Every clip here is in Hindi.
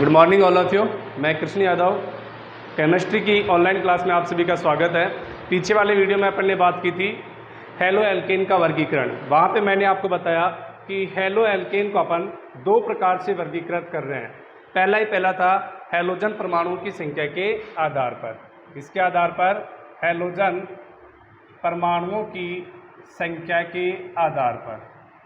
Good morning all of you. मैं कृष्ण यादव, केमिस्ट्री की ऑनलाइन क्लास में आप सभी का स्वागत है। पीछे वाले वीडियो में अपन ने बात की थी हेलो एल्केन का वर्गीकरण। वहाँ पे मैंने आपको बताया कि हेलो एल्केन को अपन दो प्रकार से वर्गीकृत कर रहे हैं। पहला था हैलोजन परमाणुओं की संख्या के आधार पर। इसके आधार पर हैलोजन परमाणुओं की संख्या के आधार पर,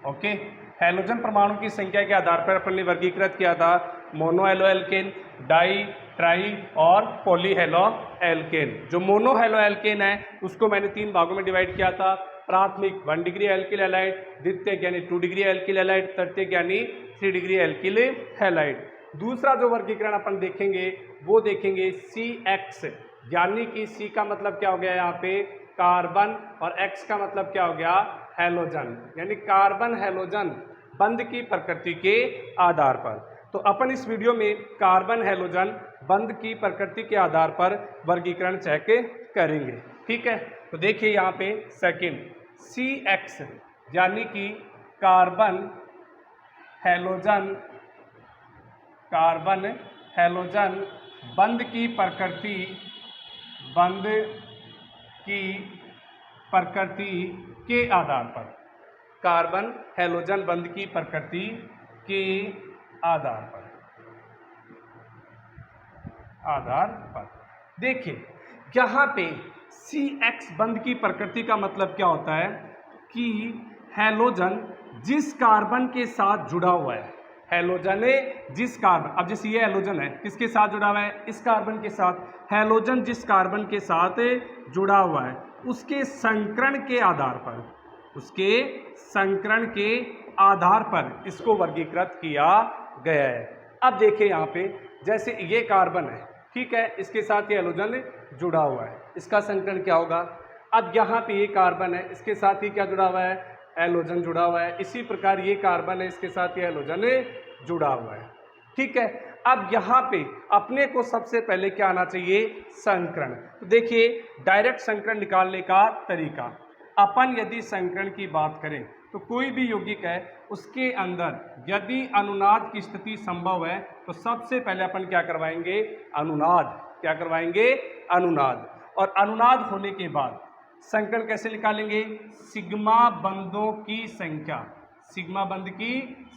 ओके। हैलोजन परमाणु की संख्या के आधार पर अपन ने वर्गीकृत किया था mono halo alkane, di, tri और पॉली हेलो एल्केन। जो मोनो हेलो एल्केन है उसको मैंने 3 भागों में डिवाइड किया था। प्राथमिक 1 डिग्री एल्किल हैलाइड, द्वितीयक यानी 2 डिग्री एल्किल हैलाइड, तृतीयक यानी 3 डिग्री एल्किल हैलाइड। दूसरा जो वर्गीकरण अपन देखेंगे वो देखेंगे CX, यानी कि C का मतलब क्या हो गया यहाँ पे कार्बन और X का मतलब क्या हो गया हैलोजन, यानी कार्बन हैलोजन बंध की प्रकृति के आधार पर। तो अपन इस वीडियो में कार्बन हैलोजन बंध की प्रकृति के आधार पर वर्गीकरण चेक करेंगे, ठीक है। तो देखिए यहाँ पे सेकंड CX यानी कि कार्बन हैलोजन बंध की प्रकृति के आधार पर, कार्बन हैलोजन बंध की प्रकृति के आधार पर देखिए यहाँ पे CX बंध की प्रकृति का मतलब क्या होता है कि हैलोजन जिस कार्बन के साथ जुड़ा हुआ है, हैलोजन जिस कार्बन, अब जैसे ये हैलोजन है किसके साथ जुड़ा हुआ है, इस कार्बन के साथ। हैलोजन जिस कार्बन के साथ जुड़ा हुआ है उसके संकरण के आधार पर इसको वर्गीकृत किया गया है। अब देखिए यहाँ पे जैसे ये कार्बन है, ठीक है, इसके साथ ये हैलोजन जुड़ा हुआ है, इसका संकरण क्या होगा। अब यहाँ पे ये कार्बन है, इसके साथ ही क्या जुड़ा हुआ है, हैलोजन जुड़ा हुआ है। इसी प्रकार ये कार्बन है, इसके साथ ये हैलोजन जुड़ा हुआ है, ठीक है। अब यहाँ पे अपने को सबसे पहले क्या आना चाहिए, संकरण। तो देखिए डायरेक्ट संकरण निकालने का तरीका, अपन यदि संकरण की बात करें तो कोई भी यौगिक है उसके अंदर यदि अनुनाद की स्थिति संभव है तो सबसे पहले अपन क्या करवाएंगे, अनुनाद। और अनुनाद होने के बाद संकरण कैसे निकालेंगे, सिग्मा बंधों की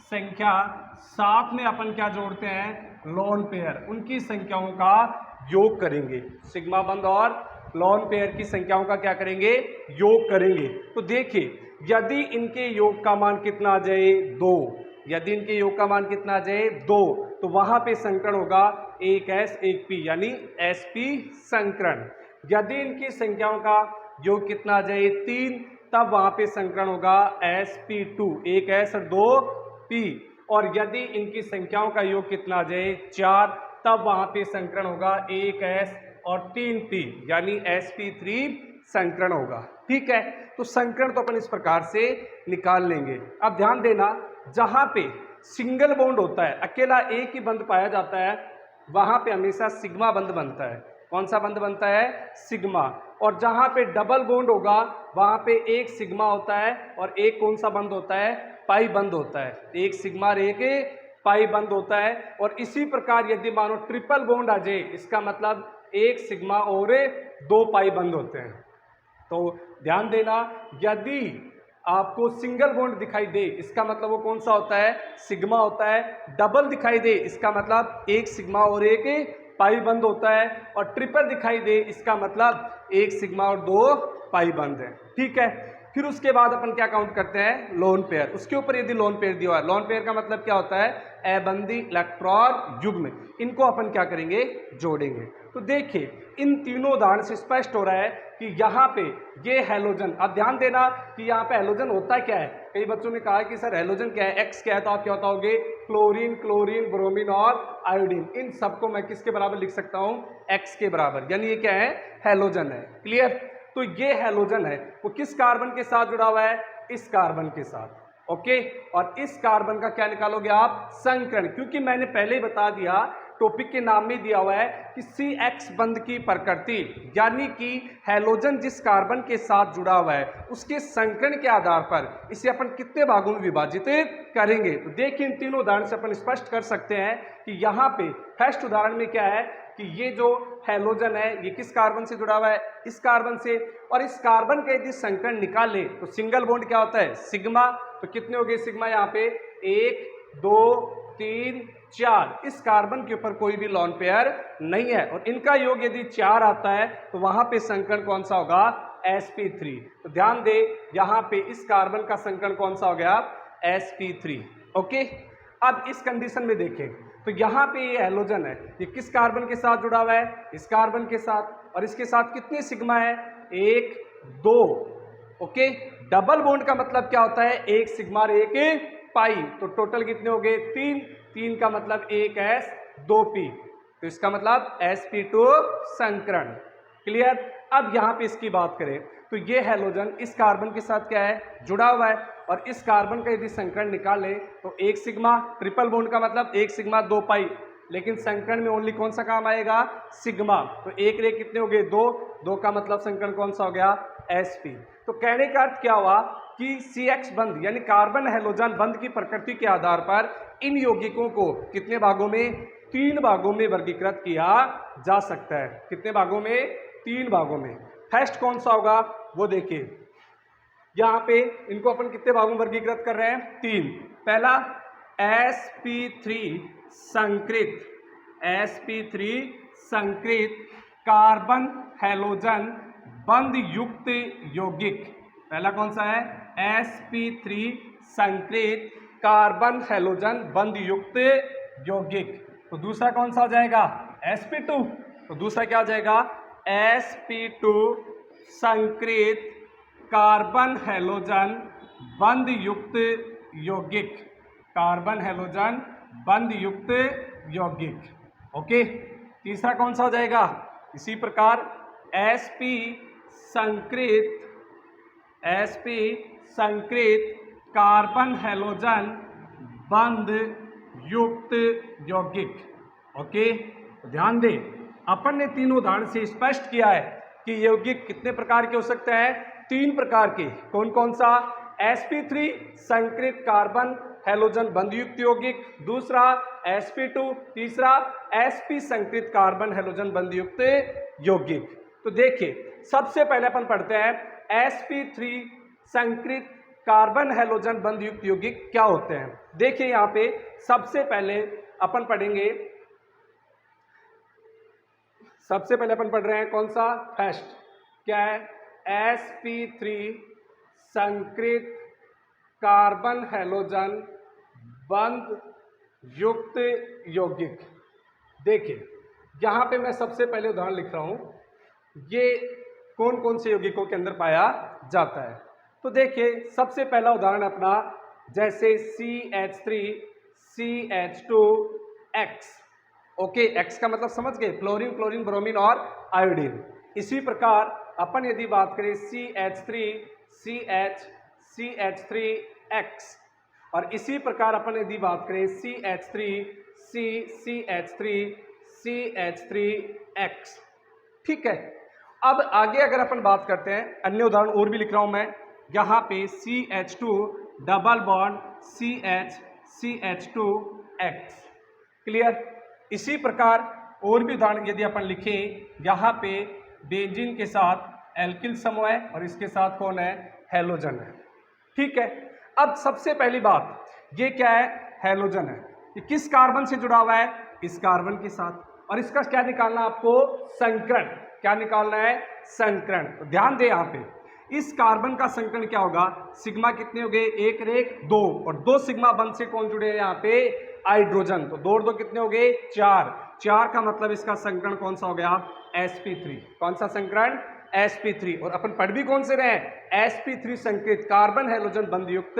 संख्या, साथ में अपन क्या जोड़ते हैं, लोन पेयर, उनकी संख्याओं का योग करेंगे। सिग्मा बंध और लोन पेयर की संख्याओं का क्या करेंगे, योग करेंगे। तो देखिए यदि इनके योग का मान कितना आ जाए 2, यदि इनके योग का मान कितना आ जाए 2, तो वहां पे संकरण होगा 1s 1p यानी sp संकरण। यदि इनकी संख्याओं का योग कितना आ जाए 3, तब वहां पे संकरण होगा sp2, 1s और 2p। और यदि इनकी संख्याओं का योग कितना आ जाए 4, तब वहां पे संकरण होगा 1s और 3p यानी sp3 संकरण होगा, ठीक है। तो संकरण तो अपन इस प्रकार से निकाल लेंगे। अब ध्यान देना जहां पे सिंगल बॉन्ड होता है, अकेला एक ही बंध पाया जाता है, वहां पे हमेशा सिग्मा बंध बनता है। कौन सा बंध बनता है, सिग्मा। और जहां पे डबल बॉन्ड होगा वहां पे एक सिग्मा होता है और एक कौन सा बंध होता है, पाई बंध होता है। एक सिग्मा और एक पाई बंध होता है। और इसी प्रकार यदि मानो ट्रिपल बॉन्ड आ जाए, इसका मतलब एक सिग्मा और 2 पाई बंध होते हैं। तो ध्यान देना यदि आपको सिंगल बॉन्ड दिखाई दे इसका मतलब वो कौन सा होता है, सिग्मा होता है। डबल दिखाई दे इसका मतलब एक सिग्मा और एक पाई बंध होता है। और ट्रिपल दिखाई दे इसका मतलब एक सिग्मा और 2 पाई बंध है, ठीक है। फिर उसके बाद अपन क्या काउंट करते हैं, लोन पेयर। उसके ऊपर यदि लोन पेयर दिया हुआ है, लोन पेयर का मतलब क्या होता है, अबंधी इलेक्ट्रॉन युग्म, इनको अपन क्या करेंगे, जोड़ेंगे। तो देखिए इन तीनों उदाहरण से स्पष्ट हो रहा है कि यहाँ पे ये हैलोजन, अब ध्यान देना कि यहाँ पे हैलोजन होता क्या है। कई बच्चों ने कहा कि सर हैलोजन क्या है, एक्स क्या है, तो आप क्या बताओगे, क्लोरीन, ब्रोमीन और आयोडीन। इन सबको मैं किसके बराबर लिख सकता हूँ, एक्स के बराबर, यानी ये क्या है, हैलोजन है। क्लियर। तो ये हैलोजन है वो किस कार्बन के साथ जुड़ा हुआ है, इस कार्बन के साथ, ओके। और इस कार्बन का क्या निकालोगे आप, संकरण। क्योंकि मैंने पहले ही बता दिया टॉपिक के नाम में दिया हुआ है कि CX बंध की प्रकृति, यानी कि हैलोजन जिस कार्बन के साथ जुड़ा हुआ है उसके संकरण के आधार पर इसे अपन कितने भागों में विभाजित करेंगे। तो देखिए इन तीनों उदाहरण से अपन स्पष्ट कर सकते हैं कि यहाँ पे फर्स्ट उदाहरण में क्या है कि ये जो हैलोजन है ये किस कार्बन से जुड़ा हुआ है, इस कार्बन से, और इस कार्बन का यदि संकरण निकाले तो सिंगल बॉन्ड क्या होता है, सिग्मा। तो कितने हो गए सिग्मा यहाँ पे, 1 2 3 4। इस कार्बन के ऊपर कोई भी लॉन पेयर नहीं है और इनका योग यदि 4 आता है तो वहां पे संकरण कौन सा होगा, sp3। तो ध्यान दे यहाँ पे इस कार्बन का संकरण कौन सा हो गया, sp3। ओके, अब इस कंडीशन में देखें तो यहाँ पे ये हैलोजन है, ये किस कार्बन के साथ जुड़ा हुआ है, इस कार्बन के साथ, और इसके साथ कितने सिग्मा है, 1 2। ओके, डबल बॉन्ड का मतलब क्या होता है, 1 सिग्मा और 1 पाई। तो टोटल कितने हो गए, 3 का मतलब 1s 2p, तो इसका मतलब sp2 संकरण। क्लियर। अब यहाँ पे इसकी बात करें तो ये हैलोजन इस कार्बन के साथ क्या है, जुड़ा हुआ है, और इस कार्बन का यदि संकरण निकाले तो 1 सिग्मा, ट्रिपल बॉन्ड का मतलब 1 सिग्मा 2 पाई, लेकिन संकरण में ओनली कौन सा काम आएगा, सिग्मा। तो 1 रे कितने हो गए, 2 का मतलब संकरण कौन सा हो गया, sp। तो कहने का अर्थ क्या हुआ कि CX बंध यानी कार्बन हैलोजन बंध की प्रकृति के आधार पर इन यौगिकों को कितने भागों में, 3 भागों में वर्गीकृत किया जा सकता है। कितने भागों में, 3 भागों में। फर्स्ट कौन सा होगा वो देखिए, यहाँ पे इनको अपन कितने भागों में वर्गीकृत कर रहे हैं, 3। पहला sp3 संकृत, sp3 संकृत कार्बन हैलोजन बंध युक्त यौगिक। पहला कौन सा है, sp3 संकृत कार्बन हैलोजन बंध युक्त यौगिक। तो दूसरा कौन सा हो जाएगा, sp2। तो दूसरा क्या हो जाएगा, sp2 संकृत कार्बन हैलोजन बंध युक्त यौगिक, कार्बन हैलोजन बंध युक्त यौगिक। ओके, तीसरा कौन सा हो जाएगा, इसी प्रकार sp संकृत कार्बन हैलोजन बंध युक्त यौगिक। ओके, तो ध्यान दे अपन ने तीनों उदाहरण से स्पष्ट किया है कि यौगिक कितने प्रकार के हो सकते हैं, 3 प्रकार के। कौन कौन सा, sp3 संकृत कार्बन हैलोजन बंध युक्त यौगिक, दूसरा sp2, तीसरा sp संकृत कार्बन हैलोजन बंध युक्त यौगिक। तो देखिए सबसे पहले अपन पढ़ते हैं sp3 संकृत कार्बन हैलोजन बंध युक्त यौगिक क्या होते हैं। देखिए यहाँ पे सबसे पहले अपन पढ़ेंगे, सबसे पहले अपन पढ़ रहे हैं कौन सा, फर्स्ट क्या है, sp3 संकृत कार्बन हैलोजन बंध युक्त यौगिक। देखिए यहाँ पे मैं सबसे पहले उदाहरण लिख रहा हूं, ये कौन कौन से यौगिकों के अंदर पाया जाता है। तो देखिए सबसे पहला उदाहरण अपना, जैसे CH3 CH2X। ओके, X का मतलब समझ गए, फ्लोरीन क्लोरीन ब्रोमीन और आयोडीन। इसी प्रकार अपन यदि बात करें CH3 CH3X, और इसी प्रकार अपन यदि बात करें CH3 CH3 CH3X। ठीक है, अब आगे अगर अपन बात करते हैं, अन्य उदाहरण और भी लिख रहा हूं मैं, यहाँ पे CH2 double bond CH2X। Clear. इसी प्रकार और भी उदाहरण यदि अपन लिखें, यहाँ पे बेंजीन के साथ एल्किल समूह है और इसके साथ कौन है, हैलोजन है। ठीक है, अब सबसे पहली बात, ये क्या है, हैलोजन है, ये किस कार्बन से जुड़ा हुआ है, इस कार्बन के साथ, और इसका क्या निकालना आपको, संकरण। क्या निकालना है, संकरण। तो ध्यान दे यहाँ पे इस कार्बन का संकरण क्या होगा, सिग्मा कितने हो गए, 1 रे 2, और 2 सिग्मा बंध से कौन जुड़े हैं यहाँ पे, हाइड्रोजन। तो 2 और 2 कितने हो गए, 4 का मतलब इसका संकरण कौन सा हो गया, sp3। कौन सा संकरण, sp3। और अपन पढ़ भी कौन से रहे, sp3 संकृत कार्बन हैलोजन बंध युक्त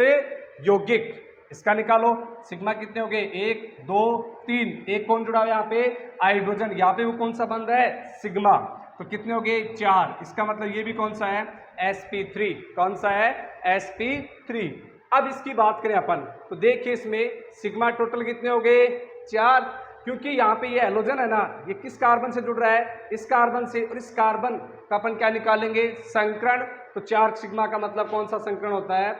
यौगिक। इसका निकालो, सिग्मा कितने हो गए, 1 2 3, एक कौन जुड़ा हुआ है यहाँ पे, हाइड्रोजन। यहाँ पे वो कौन सा बंध है, सिग्मा। तो कितने हो गए, 4। इसका मतलब ये भी कौन सा है, sp3। कौन सा है, sp3। अब इसकी बात करें अपन तो देखिए इसमें सिग्मा टोटल कितने हो गए, 4। क्योंकि यहाँ पे ये हैलोजन है ना, ये किस कार्बन से जुड़ रहा है, इस कार्बन से, और इस कार्बन का अपन क्या निकालेंगे, संकरण। तो 4 सिग्मा का मतलब कौन सा संकरण होता है,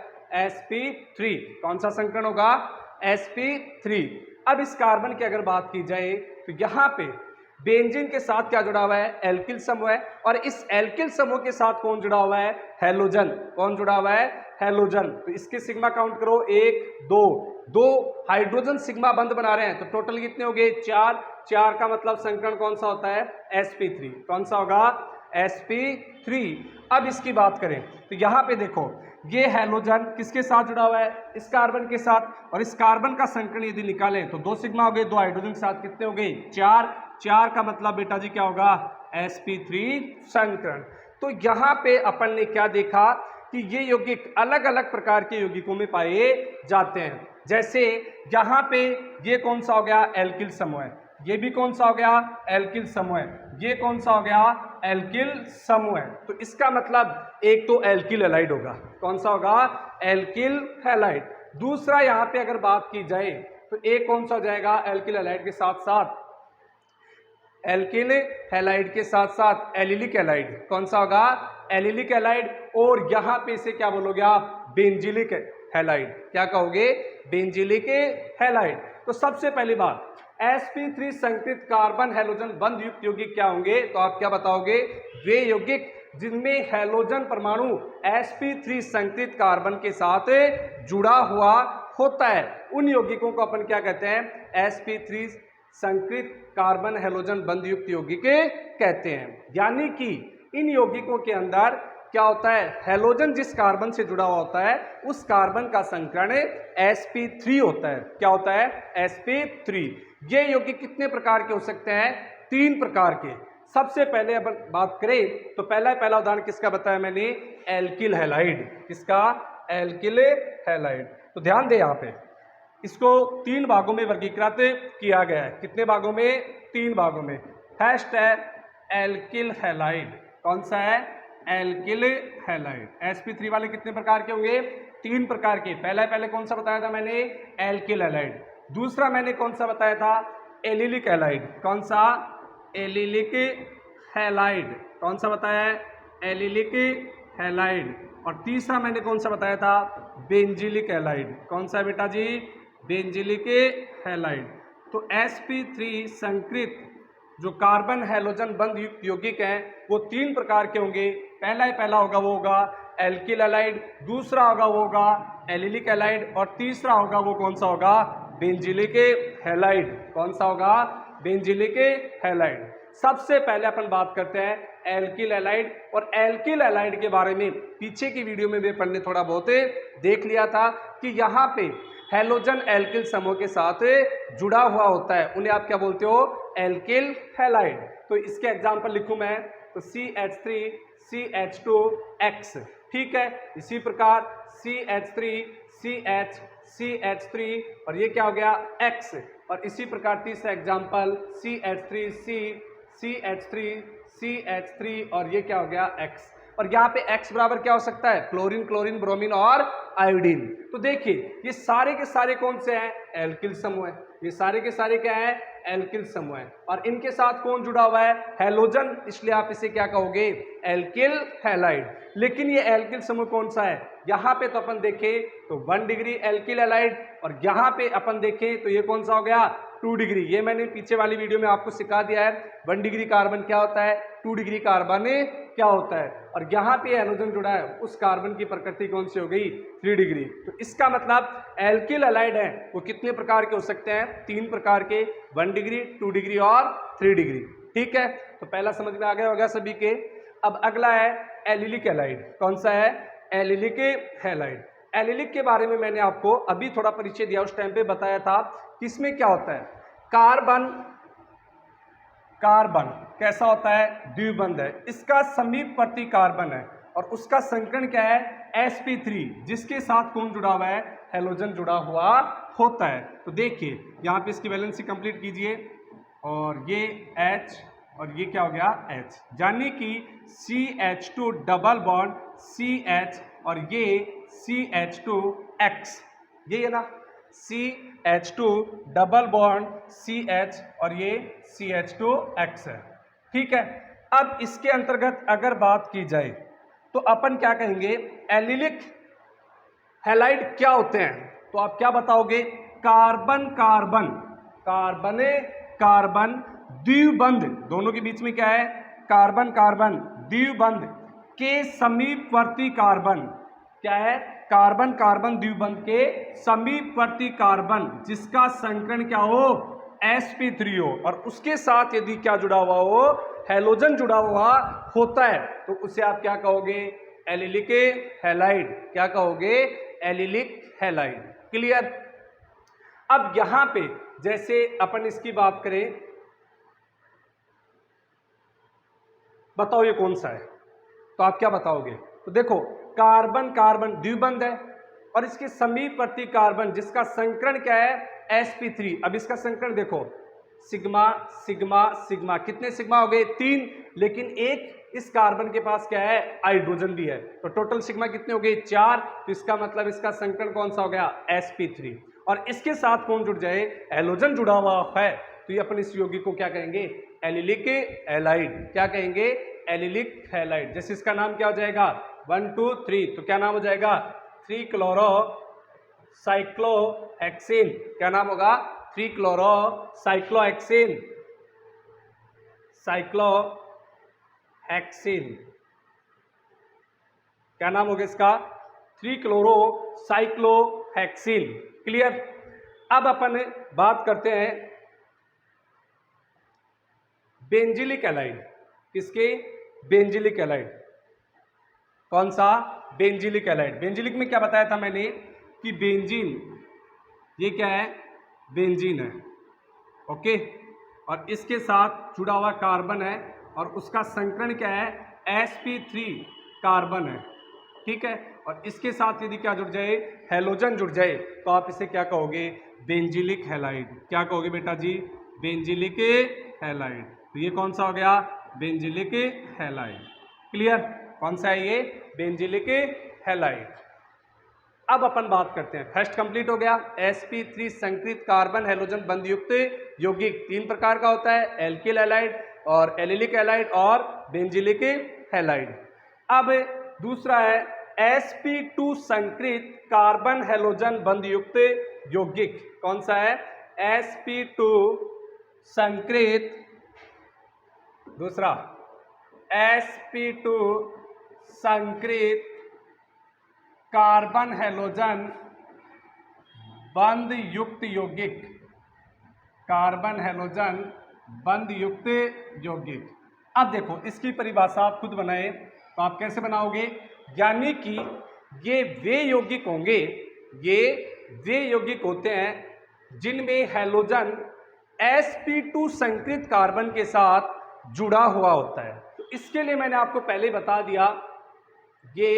sp3। कौन सा संकरण होगा, sp3। अब इस कार्बन की अगर बात की जाए तो यहाँ पे बेंजीन के साथ क्या जुड़ा हुआ है, एल्किल समूह है, और इस एल्किल समूह के साथ कौन जुड़ा हुआ है, हैलोजन। कौन जुड़ा हुआ है, हैलोजन। तो इसके सिग्मा काउंट करो, 1 2 2 हाइड्रोजन सिग्मा बंद बना रहे हैं, तो टोटल कितने हो गए, 4। 4 का मतलब संकरण कौन सा होता है, sp3। कौन सा होगा, sp3। अब इसकी बात करें तो यहाँ पे देखो, ये हैलोजन किसके साथ जुड़ा हुआ है, इस कार्बन के साथ, और इस कार्बन का संकरण यदि निकालें तो 2 सिग्मा हो गए, 2 हाइड्रोजन के साथ कितने हो गए, 4। 4 का मतलब बेटा जी क्या होगा, sp3 संकरण। तो यहाँ पे अपन ने क्या देखा कि ये यौगिक अलग अलग प्रकार के यौगिकों में पाए जाते हैं। जैसे यहाँ पे ये कौन सा हो गया, एल्किल समूह है, ये भी कौन सा हो गया, एल्किल समूह है, ये कौन सा हो गया, एल्किल समूह है। तो इसका मतलब एक तो एल्किल हैलाइड होगा, कौन सा होगा, एल्किल हैलाइड। दूसरा यहाँ पे अगर बात की जाए तो एक कौन सा हो जाएगा, एल्किल हैलाइड के साथ साथ, एल्किल हैलाइड के साथ साथ एलिलिक हैलाइड। कौन सा होगा, एलिलिक हैलाइड। और यहाँ पे इसे क्या बोलोगे आप, बेंजिलिक हैलाइड। क्या कहोगे, बेंजिलिक हैलाइड। तो सबसे पहली बात, sp3 संकृत कार्बन हैलोजन बंध युक्त यौगिक क्या होंगे, तो आप क्या बताओगे, वे यौगिक जिनमें हैलोजन परमाणु sp3 संकृत कार्बन के साथ जुड़ा हुआ होता है, उन यौगिकों को अपन क्या कहते हैं, sp3 संकृत कार्बन हैलोजन बंध युक्त यौगिक कहते हैं। यानी कि इन यौगिकों के अंदर क्या होता है, हैलोजन जिस कार्बन से जुड़ा हुआ होता है उस कार्बन का संकरण sp3 होता है। क्या होता है, sp3। ये यौगिक कितने प्रकार के हो सकते हैं, 3 प्रकार के। सबसे पहले अपन बात करें तो पहला उदाहरण किसका बताया मैंने, एल्किल हैलाइड। किसका, एल्किल हैलाइड। तो ध्यान दे, यहाँ पे इसको 3 भागों में वर्गीकृत किया गया है। कितने भागों में, 3 भागों में। फर्स्ट है एल्किल हैलाइड। कौन सा है, एल्किल हैलाइड। sp3 वाले कितने प्रकार के होंगे, 3 प्रकार के। पहले कौन सा बताया था मैंने, एल्किल हैलाइड। दूसरा मैंने कौन सा बताया था, एलिलिक हैलाइड। कौन सा, एलिलिक हैलाइड। कौन सा बताया है, एलिलिक हैलाइड। और तीसरा मैंने कौन सा बताया था, बेंजिलिक हैलाइड। कौन सा बेटा जी, बेंजिलिक हैलाइड। तो sp3 संकृत जो कार्बन हैलोजन बंध युक्त यौगिक हैं वो 3 प्रकार के होंगे। पहला होगा वो होगा एल्किल हैलाइड, दूसरा होगा वो होगा एलिलिक हैलाइड, और तीसरा होगा वो कौन सा होगा, बेंजिलिक हैलाइड। कौन सा होगा, बेंजिलिक हैलाइड। सबसे पहले अपन बात करते हैं एल्किल हैलाइड। और एल्किल हैलाइड के बारे में पीछे की वीडियो में भी अपन ने थोड़ा बहुत देख लिया था कि यहाँ पे हैलोजन एल्किल समूह के साथ जुड़ा हुआ होता है, उन्हें आप क्या बोलते हो, एल्किल हैलाइड। तो इसके एग्जांपल लिखूं मैं तो CH3 CH2X, ठीक है। इसी प्रकार CH3 CH3 और ये क्या हो गया, X। और इसी प्रकार तीसरा एग्जांपल CH3C CH3 और ये क्या हो गया, X। और यहाँ पे X बराबर क्या हो सकता है, क्लोरीन क्लोरीन ब्रोमीन और आयोडीन। तो देखिए ये सारे के सारे कौन से हैं, एल्किल समूह है। ये सारे के सारे क्या है, एल्किल समूह है। और इनके साथ कौन जुड़ा हुआ है, हैलोजन, इसलिए आप इसे क्या कहोगे, एल्किल हैलाइड। लेकिन ये एल्किल समूह कौन सा है, यहाँ पे तो अपन देखें तो 1 डिग्री एल्किल हैलाइड, और यहाँ पे अपन देखें तो ये कौन सा हो गया, 2 डिग्री। ये मैंने पीछे वाली वीडियो में आपको सिखा दिया है 1 डिग्री कार्बन क्या होता है, 2 डिग्री कार्बन क्या होता है। और यहाँ पे हैलोजन जुड़ा है, उस कार्बन की प्रकृति कौन सी हो गई, 3 डिग्री। तो इसका मतलब एल्किल हैलाइड है वो कितने प्रकार के हो सकते हैं, 3 प्रकार के, 1 डिग्री 2 डिग्री और 3 डिग्री। ठीक है, तो पहला समझ में आ गया होगा सभी के। अब अगला है एलिलिक हैलाइड। कौन सा है, एलिलिक हैलाइड। एलिलिक के बारे में मैंने आपको अभी थोड़ा परिचय दिया, उस टाइम पे बताया था कि इसमें क्या होता है, कार्बन कैसा होता है, द्विबंध है, इसका समीपवर्ती कार्बन है, और उसका संकरण क्या है, sp3, जिसके साथ कौन जुड़ा हुआ है, हैलोजन जुड़ा हुआ होता है। तो देखिए यहाँ पे इसकी वैलेंसी कंप्लीट कीजिए, और ये H और ये क्या हो गया, H, यानी कि CH2 डबल बॉन्ड CH और ये CH2X, ये है ना। CH2 डबल बॉन्ड CH और ये CH2X है। ठीक है, अब इसके अंतर्गत अगर बात की जाए तो अपन क्या कहेंगे, एलिलिक हैलाइड क्या होते हैं, तो आप क्या बताओगे, कार्बन कार्बन, कार्बने कार्बन द्विबंध, दोनों के बीच में क्या है, कार्बन कार्बन द्विबंध के समीपवर्ती कार्बन, क्या है, कार्बन कार्बन द्विबंध के समीपवर्ती कार्बन जिसका संकरण क्या हो, sp3 हो, और उसके साथ यदि क्या जुड़ा हुआ हो, हैलोजन जुड़ा हुआ होता है, तो उसे आप क्या कहोगे, एलिलिक हैलाइड। क्या कहोगे, एलिलिक हैलाइड। क्लियर। अब यहां पे जैसे अपन इसकी बात करें, बताओ ये कौन सा है, तो आप क्या बताओगे, तो देखो कार्बन कार्बन द्विबंध है और इसके समीपवर्ती कार्बन जिसका संकरण क्या है, sp3। अब इसका संकरण देखो, सिग्मा सिग्मा सिग्मा, कितने सिग्मा हो गए, 3, लेकिन एक इस कार्बन के पास क्या है, हाइड्रोजन भी है, तो टोटल सिग्मा कितने हो गए, 4। तो इसका मतलब इसका संकरण कौन सा हो गया, sp3। और इसके साथ कौन जुड़ जाए, हैलोजन जुड़ा हुआ है, तो ये अपन इस यौगिक को क्या कहेंगे, एलिलिक हैलाइड। क्या कहेंगे, एलिलिक हैलाइड। जैसे इसका नाम क्या हो जाएगा, 1 2 3, तो क्या नाम हो जाएगा, 3 क्लोरो साइक्लोहेक्सेन। क्या नाम होगा, 3 क्लोरो साइक्लोहेक्सेन, साइक्लोहेक्सेन। क्या नाम होगा इसका, 3 क्लोरो साइक्लोहेक्सेन। क्लियर। अब अपन बात करते हैं बेंजिलिक हैलाइड। किसके, बेंजिलिक हैलाइड। कौन सा, बेंजिलिक हैलाइड। बेंजिलिक में क्या बताया था मैंने कि बेंजीन, ये क्या है, बेंजीन है, ओके, और इसके साथ जुड़ा हुआ कार्बन है और उसका संकरण क्या है, sp3 कार्बन है। ठीक है, और इसके साथ यदि क्या जुड़ जाए, हैलोजन जुड़ जाए, तो आप इसे क्या कहोगे, बेंजिलिक हैलाइड। क्या कहोगे बेटा जी, बेंजिलिक हैलाइड। तो ये कौन सा हो गया, बेंजिलिक हैलाइड। क्लियर। कौन सा है ये, बेंजिलिक हैलाइड। अब अपन बात करते हैं, फर्स्ट कंप्लीट हो गया, sp3 संकृत कार्बन हैलोजन बंध युक्त यौगिक 3 प्रकार का होता है, एल्किल हैलाइड और एलिलिक हैलाइड और बेंजिलिक हैलाइड। अब दूसरा है sp2 संकृत कार्बन हैलोजन बंध युक्त यौगिक। कौन सा है, sp2 संकृत, दूसरा sp2 संकृत कार्बन हैलोजन बंध युक्त यौगिक, कार्बन हैलोजन बंध युक्त यौगिक। अब देखो इसकी परिभाषा आप खुद बनाए, तो आप कैसे बनाओगे, यानी कि ये वे यौगिक होंगे, ये वे यौगिक होते हैं जिनमें हैलोजन sp2 संकृत कार्बन के साथ जुड़ा हुआ होता है। तो इसके लिए मैंने आपको पहले बता दिया, ये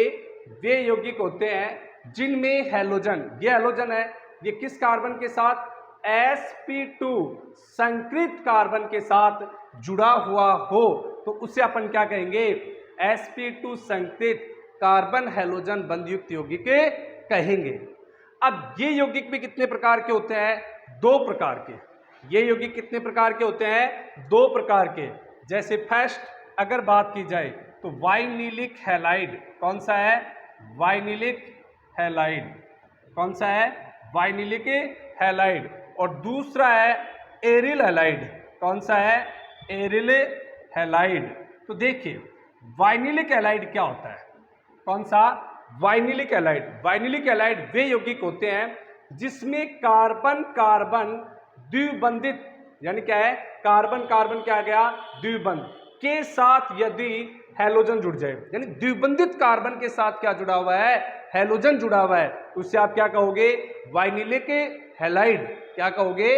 वे यौगिक होते हैं जिनमें हैलोजन, ये हैलोजन है, ये किस कार्बन के साथ, sp2 संकृत कार्बन के साथ जुड़ा हुआ हो, तो उसे अपन क्या कहेंगे, sp2 संकृत कार्बन हैलोजन बंध युक्त यौगिक कहेंगे। अब ये यौगिक भी कितने प्रकार के होते हैं, 2 प्रकार के। ये यौगिक कितने प्रकार के होते हैं, 2 प्रकार के। जैसे फर्स्ट अगर बात की जाए तो वाइनिलिक हैलाइड। कौन सा है, वाइनिलिक हैलाइड। कौन सा है, वाइनिलिक हैलाइड। और दूसरा है एरिल हैलाइड। कौन सा है, एरिल हैलाइड। तो देखिए वाइनिलिक हैलाइड क्या होता है, कौन सा, वाइनिलिक हैलाइड। वाइनिलिक हैलाइड वे यौगिक होते हैं जिसमें कार्बन कार्बन द्विबंधित, यानी क्या है, कार्बन कार्बन क्या आ गया, द्विबंध के साथ यदि हैलोजन जुड़ जाए, यानी द्विबंधित कार्बन के साथ क्या जुड़ा हुआ है, हैलोजन जुड़ा हुआ है, उससे आप क्या कहोगे, वाइनिलिक हैलाइड। क्या कहोगे,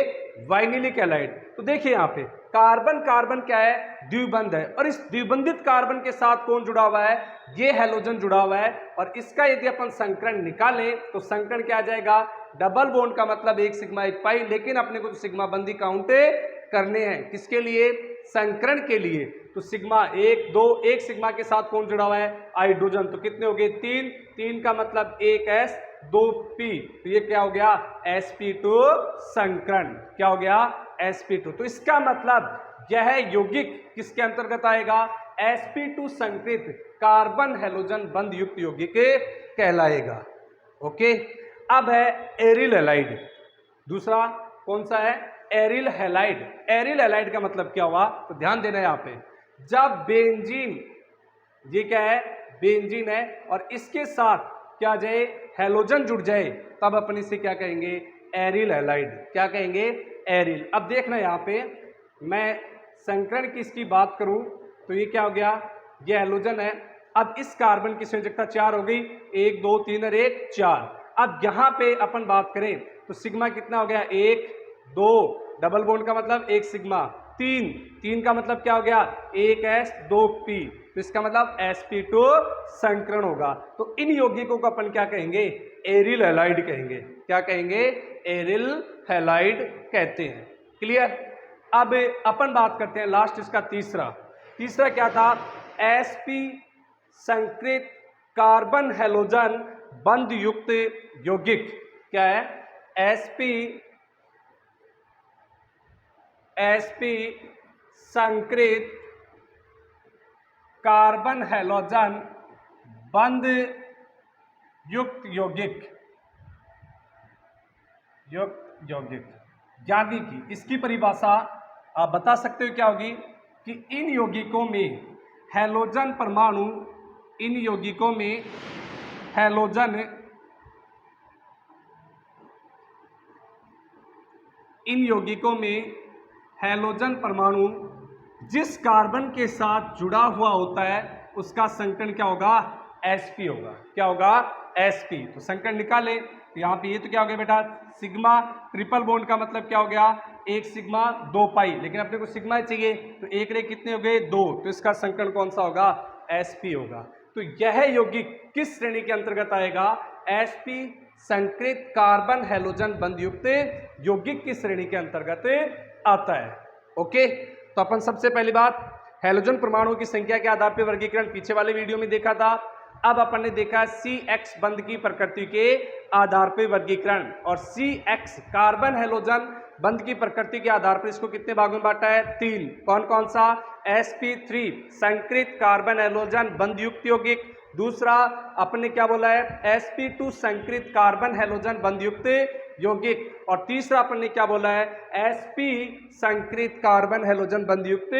वाइनिलिक हैलाइड। तो देखिए यहाँ पे कार्बन कार्बन क्या है, द्विबंध है, और इस द्विबंधित कार्बन के साथ कौन जुड़ा हुआ है, ये हैलोजन जुड़ा हुआ है। और इसका यदि अपन संकरण निकालें तो संकरण क्या आ जाएगा, डबल बॉन्ड का मतलब 1 सिग्मा 1 पाई, लेकिन अपने को तो सिग्मा बंदी काउंट करने हैं, किसके लिए, संकरण के लिए। तो सिग्मा 1 2, 1 सिग्मा के साथ कौन जुड़ा हुआ है, हाइड्रोजन, तो कितने हो गए, 3, 3 का मतलब 1s 2p, तो ये क्या हो गया sp2 संकरण, क्या हो गया sp2। तो इसका मतलब यह यौगिक किसके अंतर्गत आएगा, sp2 संकृत कार्बन हैलोजन बंध युक्त यौगिक कहलाएगा। ओके, अब है एरिल हैलाइड। दूसरा कौन सा है, एरिल हैलाइड। एरिल हैलाइड का मतलब क्या हुआ, तो ध्यान देना यहाँ पे, जब बेंजीन, ये क्या है बेंजीन है, और इसके साथ क्या जाए हैलोजन जुड़ जाए, तब अपन इसे क्या कहेंगे, एरिल हैलाइड। क्या कहेंगे, एरिल। अब देखना यहाँ पे, मैं संकरण की इसकी बात करूं तो ये क्या हो गया, ये हैलोजन है। अब इस कार्बन की संयोजकता 4 हो गई, 1 2 3 और 1 4। अब यहाँ पे अपन बात करें तो सिग्मा कितना हो गया, 1 2, डबल बॉन्ड का मतलब 1 सिग्मा, 3 का मतलब क्या हो गया, 1s 2p, तो इसका मतलब sp2 संकरण होगा। तो इन यौगिकों को अपन क्या कहेंगे, एरिल हैलाइड कहेंगे। क्या कहेंगे, एरिल हैलाइड कहते हैं। क्लियर। अब अपन बात करते हैं लास्ट इसका तीसरा क्या था, sp संकृत कार्बन हैलोजन बंध युक्त यौगिक। क्या है, sp संकृत कार्बन हैलोजन बंध युक्त यौगिक, यानी कि इसकी परिभाषा आप बता सकते हो क्या होगी, कि इन यौगिकों में हैलोजन परमाणु, इन यौगिकों में हैलोजन परमाणु जिस कार्बन के साथ जुड़ा हुआ होता है उसका संकरण क्या होगा, sp होगा। क्या होगा, sp। तो संकरण निकाले तो यहाँ पे ये तो क्या हो गया बेटा, सिग्मा, ट्रिपल बॉन्ड का मतलब क्या हो गया, 1 सिग्मा 2 पाई, लेकिन अपने को सिग्मा चाहिए तो 1 रे कितने हो गए, 2, तो इसका संकरण कौन सा होगा, sp होगा। तो यह यौगिक किस श्रेणी के अंतर्गत आएगा, sp संकृत कार्बन हैलोजन बंध युक्त यौगिक की श्रेणी के अंतर्गत आता है। ओके, तो अपन सबसे पहली बात हैलोजन परमाणुओं की संख्या के आधार पर वर्गीकरण पीछे वाले वीडियो में देखा था। अब अपन ने देखा CX बंध की प्रकृति के आधार पर वर्गीकरण, और CX कार्बन हैलोजन बंध की प्रकृति के आधार पर इसको कितने भागों में बांटा है, 3। कौन कौन सा, sp3 संकृत कार्बन हैलोजन बंध युक्त यौगिक, दूसरा अपन ने क्या बोला है, sp2 संकृत कार्बन हैलोजन बंध युक्त यौगिक, और तीसरा अपन ने क्या बोला है, sp संकृत कार्बन हैलोजन बंध युक्त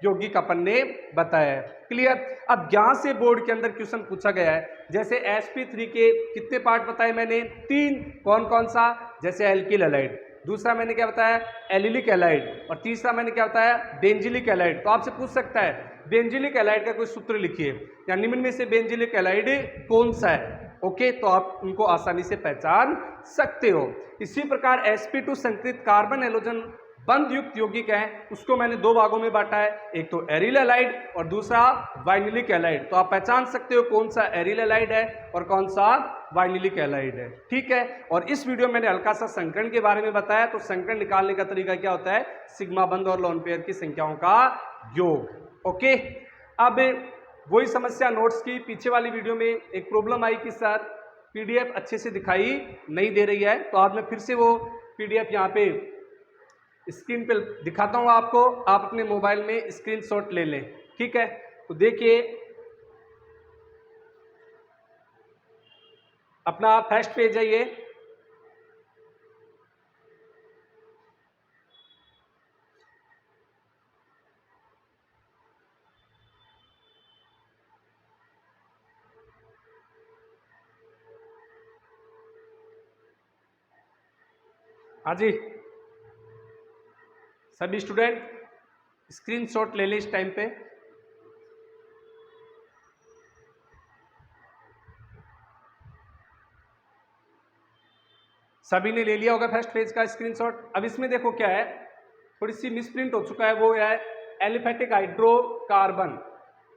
यौगिक अपन ने बताया है। क्लियर। अब यहां से बोर्ड के अंदर क्वेश्चन पूछा गया है, जैसे sp3 के कितने पार्ट बताए मैंने, 3। कौन कौन सा, जैसे एल्किल हैलाइड, दूसरा मैंने क्या बताया एलिलिक हैलाइड, और तीसरा मैंने क्या बताया बेंजिलिक हैलाइड। तो आपसे पूछ सकता है बेंजिलिक हैलाइड का कोई सूत्र लिखिए, या निम्न में से बेंजिलिक हैलाइड कौन सा है। ओके, तो आप उनको आसानी से पहचान सकते हो। इसी प्रकार sp2 संकृत कार्बन हैलोजन बंध युक्त यौगिक है, उसको मैंने 2 भागों में बांटा है, एक तो एरिल हैलाइड और दूसरा वाइनिलिक हैलाइड। तो आप पहचान सकते हो कौन सा एरिल हैलाइड है और कौन सा वाइनिलिक हैलाइड है। ठीक है, और इस वीडियो में मैंने हल्का सा संकरण के बारे में बताया। तो संकरण निकालने का तरीका क्या होता है, सिग्मा बंध और लोन पेयर की संख्याओं का योग। ओके, अब वही समस्या नोट्स की पीछे वाली वीडियो में एक प्रॉब्लम आई कि सर पीडीएफ अच्छे से दिखाई नहीं दे रही है, तो आज मैं फिर से वो पीडीएफ यहाँ पे स्क्रीन पे दिखाता हूँ आपको, आप अपने मोबाइल में स्क्रीनशॉट ले लें। ठीक है, तो देखिए अपना फर्स्ट पेज है ये, हाँ जी सभी स्टूडेंट स्क्रीनशॉट ले लें इस टाइम पे। सभी ने ले लिया होगा फर्स्ट पेज का स्क्रीनशॉट। अब इसमें देखो क्या है, थोड़ी सी मिसप्रिंट हो चुका है, वो है एलिफेटिक हाइड्रोकार्बन।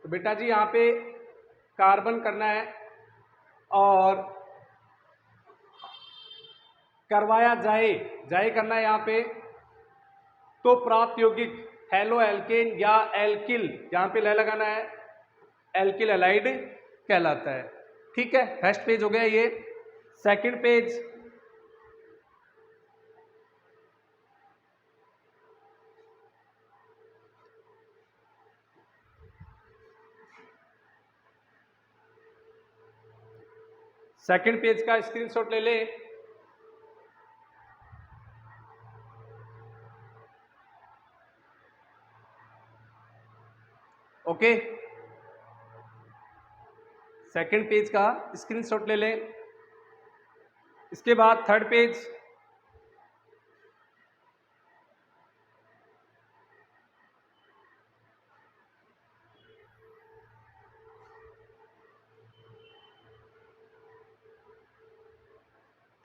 तो बेटा जी यहाँ पे कार्बन करना है और करवाया जाए करना है यहाँ पे, तो प्राप्त यौगिक हेलो एल्केन या एल्किल, यहाँ पे ले लगाना है, एल्किल हैलाइड कहलाता है। ठीक है, फर्स्ट पेज हो गया ये। सेकंड पेज, सेकंड पेज का स्क्रीनशॉट ले ले। ओके, सेकंड पेज का स्क्रीनशॉट ले ले। इसके बाद third page,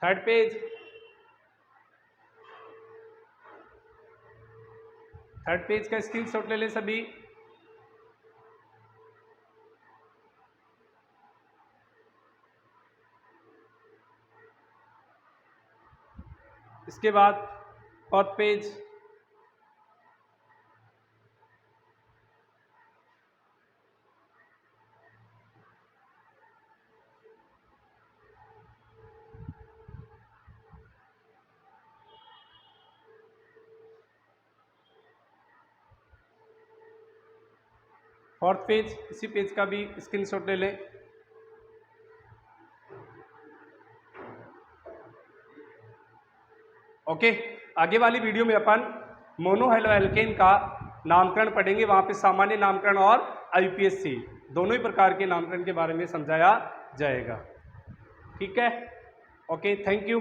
third page, third page का स्क्रीनशॉट ले ले सभी। इसके बाद फोर्थ पेज, फोर्थ पेज, इसी पेज का भी स्क्रीनशॉट ले लें। ओके, आगे वाली वीडियो में अपन मोनोहैलोएल्केन का नामकरण पढ़ेंगे। वहां पे सामान्य नामकरण और आईयूपीएसी दोनों ही प्रकार के नामकरण के बारे में समझाया जाएगा। ठीक है, ओके, थैंक यू।